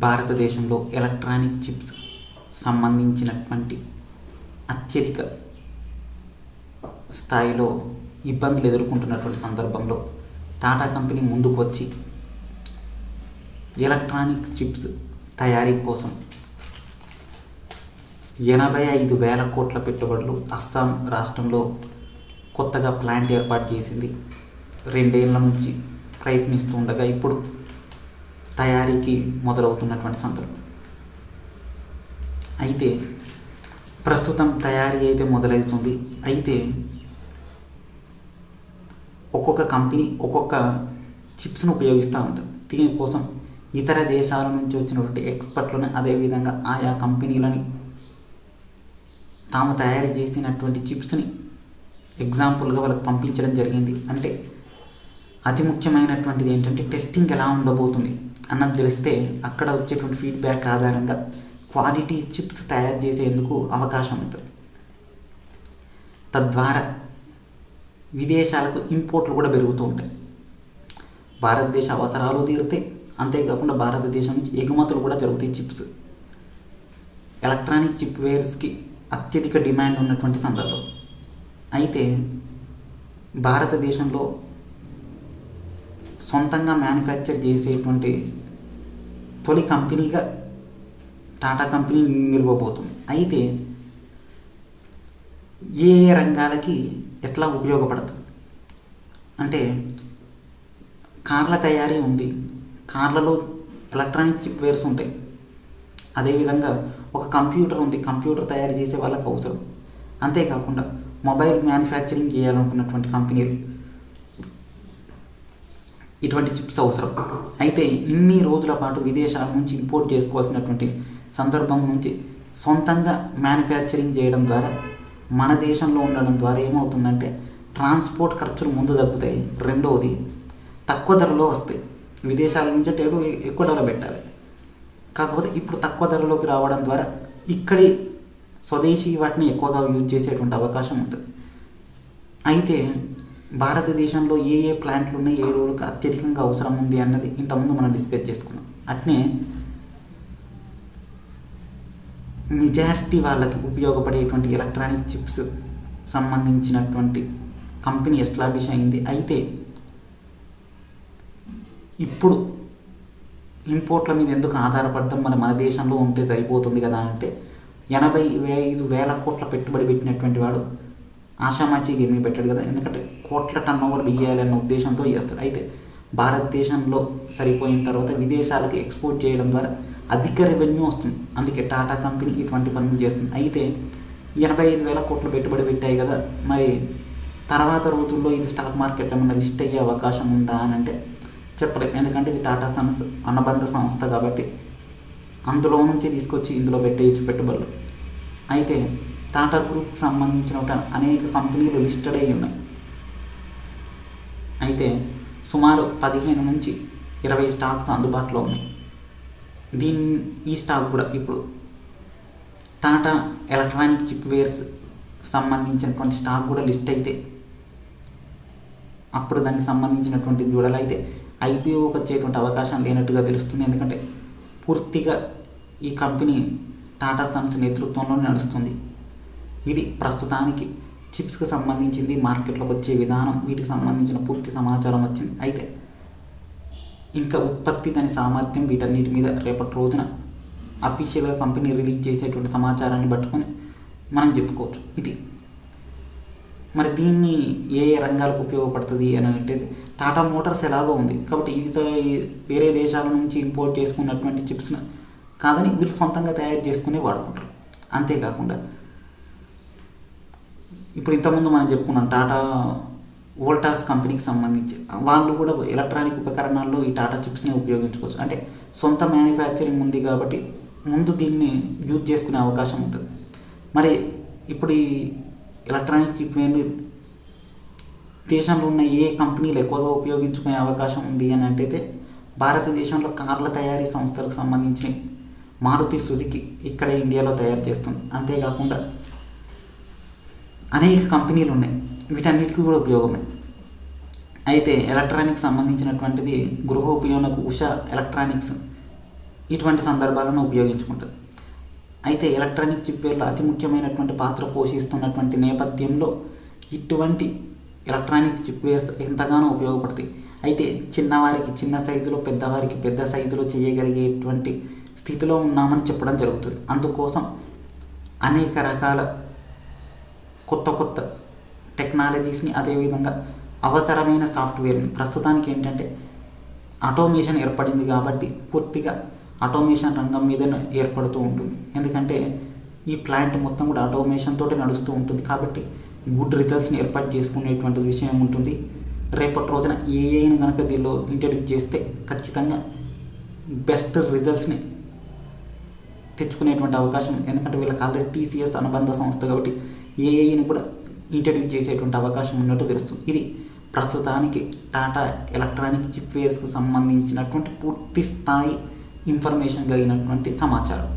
భారతదేశంలో electronic chips సంబంధించినటువంటి అత్యధిక స్థాయిలో ఇబ్బందులు ఎదుర్కొంటున్నటువంటి సందర్భంలో టాటా కంపెనీ ముందుకు వచ్చి ఎలక్ట్రానిక్ చిప్స్ తయారీ కోసం 85,000 కోట్ల పెట్టుబడులు అస్సాం రాష్ట్రంలో కొత్తగా ప్లాంట్ ఏర్పాటు చేసింది. 2 ఏళ్ల నుంచి ప్రయత్నిస్తూ ఉండగా ఇప్పుడు తయారీకి మొదలవుతున్నటువంటి సందర్భం. అయితే ప్రస్తుతం తయారీ అయితే మొదలవుతుంది. అయితే ఒక్కొక్క కంపెనీ ఒక్కొక్క చిప్స్ను ఉపయోగిస్తూ ఉంటుంది. దీనికోసం ఇతర దేశాల నుంచి వచ్చినటువంటి ఎక్స్పర్ట్లను, అదేవిధంగా ఆయా కంపెనీలని తాము తయారు చేసినటువంటి చిప్స్ని ఎగ్జాంపుల్గా వాళ్ళకి పంపించడం జరిగింది. అంటే అతి ముఖ్యమైనటువంటిది ఏంటంటే టెస్టింగ్ ఎలా ఉండబోతుంది అన్నది తెలిస్తే అక్కడ వచ్చేటువంటి ఫీడ్బ్యాక్ ఆధారంగా క్వాలిటీ చిప్స్ తయారు చేసేందుకు అవకాశం ఉంటుంది. తద్వారా విదేశాలకు ఇంపోర్ట్లు కూడా పెరుగుతూ ఉంటాయి. భారతదేశ అవసరాలు తీరుతాయి, అంతేకాకుండా భారతదేశం నుంచి ఎగుమతులు కూడా జరుగుతాయి. చిప్స్ ఎలక్ట్రానిక్ చిప్ వేర్స్కి అత్యధిక డిమాండ్ ఉన్నటువంటి సందర్భం. అయితే భారతదేశంలో సొంతంగా మ్యానుఫ్యాక్చర్ చేసేటువంటి తొలి కంపెనీగా టాటా కంపెనీ నిలవబోతుంది. అయితే ఏ ఏ రంగాలకి ఎట్లా ఉపయోగపడుతుంది అంటే కార్ల తయారీ ఉంది, కార్లలో ఎలక్ట్రానిక్ చిప్ వేర్స్ ఉంటాయి. అదేవిధంగా ఒక కంప్యూటర్ ఉంది, కంప్యూటర్ తయారు చేసే వాళ్ళకి అవసరం. అంతేకాకుండా మొబైల్ మ్యానుఫ్యాక్చరింగ్ చేయాలనుకున్నటువంటి కంపెనీలు ఇటువంటి చిప్స్ అవసరం. అయితే ఇన్ని రోజుల పాటు విదేశాల నుంచి ఇంపోర్ట్ చేసుకోవాల్సినటువంటి సందర్భం నుంచి సొంతంగా మ్యానుఫ్యాక్చరింగ్ చేయడం ద్వారా మన దేశంలో ఉండడం ద్వారా ఏమవుతుందంటే ట్రాన్స్పోర్ట్ ఖర్చులు ముందు తగ్గుతాయి. రెండవది తక్కువ ధరలో వస్తాయి. విదేశాల నుంచి అంటే ఎక్కువ ధర పెట్టాలి. కాకపోతే ఇప్పుడు తక్కువ ధరలోకి రావడం ద్వారా ఇక్కడి స్వదేశీ వాటిని ఎక్కువగా యూజ్ చేసేటువంటి అవకాశం ఉంటుంది. అయితే భారతదేశంలో ఏ ఏ ప్లాంట్లు ఉన్నాయి, ఏ రోజులకు అత్యధికంగా అవసరం ఉంది అన్నది ఇంతకుముందు మనం డిస్కస్ చేసుకున్నాం. అట్నే మెజారిటీ వాళ్ళకి ఉపయోగపడేటువంటి ఎలక్ట్రానిక్ చిప్స్ సంబంధించినటువంటి కంపెనీ ఎస్టాబ్లిష్ అయింది. అయితే ఇప్పుడు ఇంపోర్ట్ల మీద ఎందుకు ఆధారపడడం, మన దేశంలో ఉంటే సరిపోతుంది కదా అంటే 85,000 కోట్ల పెట్టుబడి పెట్టినటువంటి వాడు ఆషామాషిగా ఏమీ పెట్టాడు కదా. ఎందుకంటే కోట్ల టర్న్ ఓవర్ ఇవ్వాలన్న ఉద్దేశంతో చేస్తాడు. అయితే భారతదేశంలో సరిపోయిన తర్వాత విదేశాలకు ఎక్స్పోర్ట్ చేయడం ద్వారా అధిక రెవెన్యూ వస్తుంది. అందుకే టాటా కంపెనీ ఇటువంటి పనులు చేస్తుంది. అయితే 85,000 కోట్లు పెట్టుబడి పెట్టాయి కదా, మరి తర్వాత రోజుల్లో ఇది స్టాక్ మార్కెట్లో ఏమన్నా లిస్ట్ అయ్యే అవకాశం ఉందా అని అంటే చెప్పలేము. ఎందుకంటే ఇది టాటా సంస్థ అనుబంధ సంస్థ కాబట్టి అందులో నుంచి తీసుకొచ్చి ఇందులో పెట్టేయచ్చు పెట్టుబడులు. అయితే టాటా గ్రూప్కి సంబంధించిన అనేక కంపెనీలు లిస్టెడ్ అయి ఉన్నాయి. అయితే సుమారు 15 నుంచి 20 స్టాక్స్ అందుబాటులో ఉన్నాయి. ఈ స్టాక్ కూడా ఇప్పుడు టాటా ఎలక్ట్రానిక్ చిప్ వేర్స్ సంబంధించినటువంటి స్టాక్ కూడా లిస్ట్ అయితే అప్పుడు దానికి సంబంధించినటువంటి చూడాలైతే ఐపీఓకి వచ్చేటువంటి అవకాశం లేనట్టుగా తెలుస్తుంది. ఎందుకంటే పూర్తిగా ఈ కంపెనీ టాటా సన్స్ నేతృత్వంలో నడుస్తుంది. ఇది ప్రస్తుతానికి చిప్స్కి సంబంధించింది, మార్కెట్లోకి వచ్చే విధానం, వీటికి సంబంధించిన పూర్తి సమాచారం వచ్చింది. అయితే ఇంకా ఉత్పత్తి, దాని సామర్థ్యం, వీటన్నిటి మీద రేపటి రోజున అఫీషియల్గా కంపెనీ రిలీజ్ చేసేటువంటి సమాచారాన్ని పట్టుకొని మనం చెప్పుకోవచ్చు. ఇది మరి దీన్ని ఏ ఏ రంగాలకు ఉపయోగపడుతుంది అని అంటే టాటా మోటార్స్ ఎలాగో ఉంది కాబట్టి ఇది వేరే దేశాల నుంచి ఇంపోర్ట్ చేసుకున్నటువంటి చిప్స్ను కాదని వీళ్ళు సొంతంగా తయారు చేసుకుని వాడుకుంటారు. అంతేకాకుండా ఇప్పుడు ఇంతకుముందు మనం చెప్పుకున్నాం టాటా వోల్టాస్ కంపెనీకి సంబంధించి వాళ్ళు కూడా ఎలక్ట్రానిక్ ఉపకరణాల్లో ఈ టాటా చిప్స్ని ఉపయోగించుకోవచ్చు. అంటే సొంత మ్యానుఫ్యాక్చరింగ్ ఉంది కాబట్టి ముందు దీన్ని యూజ్ చేసుకునే అవకాశం ఉంటుంది. మరి ఇప్పుడు ఈ ఎలక్ట్రానిక్ చిప్ వేర్లు దేశంలో ఉన్న ఏ కంపెనీలు ఎక్కువగా ఉపయోగించుకునే అవకాశం ఉంది అని అంటే భారతదేశంలో కార్ల తయారీ సంస్థలకు సంబంధించి మారుతి సుజుకి ఇక్కడ ఇండియాలో తయారు చేస్తుంది. అంతేకాకుండా అనేక కంపెనీలు ఉన్నాయి, వీటన్నిటికీ కూడా ఉపయోగమే. అయితే ఎలక్ట్రానిక్స్ సంబంధించినటువంటిది గృహ ఉపయోగకు ఉషా ఎలక్ట్రానిక్స్ ఇటువంటి సందర్భాలను ఉపయోగించుకుంటుంది. అయితే ఎలక్ట్రానిక్ చిప్వేర్లో అతి ముఖ్యమైనటువంటి పాత్ర పోషిస్తున్నటువంటి నేపథ్యంలో ఇటువంటి ఎలక్ట్రానిక్ చిప్వేర్స్ ఎంతగానో ఉపయోగపడతాయి. అయితే చిన్నవారికి చిన్న సైజులో, పెద్దవారికి పెద్ద సైజులో చేయగలిగేటువంటి స్థితిలో ఉన్నామని చెప్పడం జరుగుతుంది. అందుకోసం అనేక రకాల కొత్త కొత్త టెక్నాలజీస్ని, అదేవిధంగా అవసరమైన సాఫ్ట్వేర్ని, ప్రస్తుతానికి ఏంటంటే ఆటోమేషన్ ఏర్పడింది కాబట్టి పూర్తిగా ఆటోమేషన్ రంగం మీదనే ఏర్పడుతూ ఉంటుంది. ఎందుకంటే ఈ ప్లాంట్ మొత్తం కూడా ఆటోమేషన్ తోటి నడుస్తూ ఉంటుంది కాబట్టి గుడ్ రిజల్ట్స్ని ఏర్పాటు చేసుకునేటువంటి విషయం ఉంటుంది. రేపటి రోజున ఏఐని కనుక దీనిలో ఇంట్రడ్యూస్ చేస్తే ఖచ్చితంగా బెస్ట్ రిజల్ట్స్ని తెచ్చుకునేటువంటి అవకాశం, ఎందుకంటే వీళ్ళకి ఆల్రెడీ టీసీఎస్ అనుబంధ సంస్థ కాబట్టి ఏఐని కూడా ఇంట్రడ్యూస్ చేసేటువంటి అవకాశం ఉన్నట్టు తెలుస్తుంది. ఇది ప్రస్తుతానికి టాటా ఎలక్ట్రానిక్ చిప్వేర్స్కి సంబంధించినటువంటి పూర్తి స్థాయి ఇన్ఫర్మేషన్ కలిగినటువంటి సమాచారం.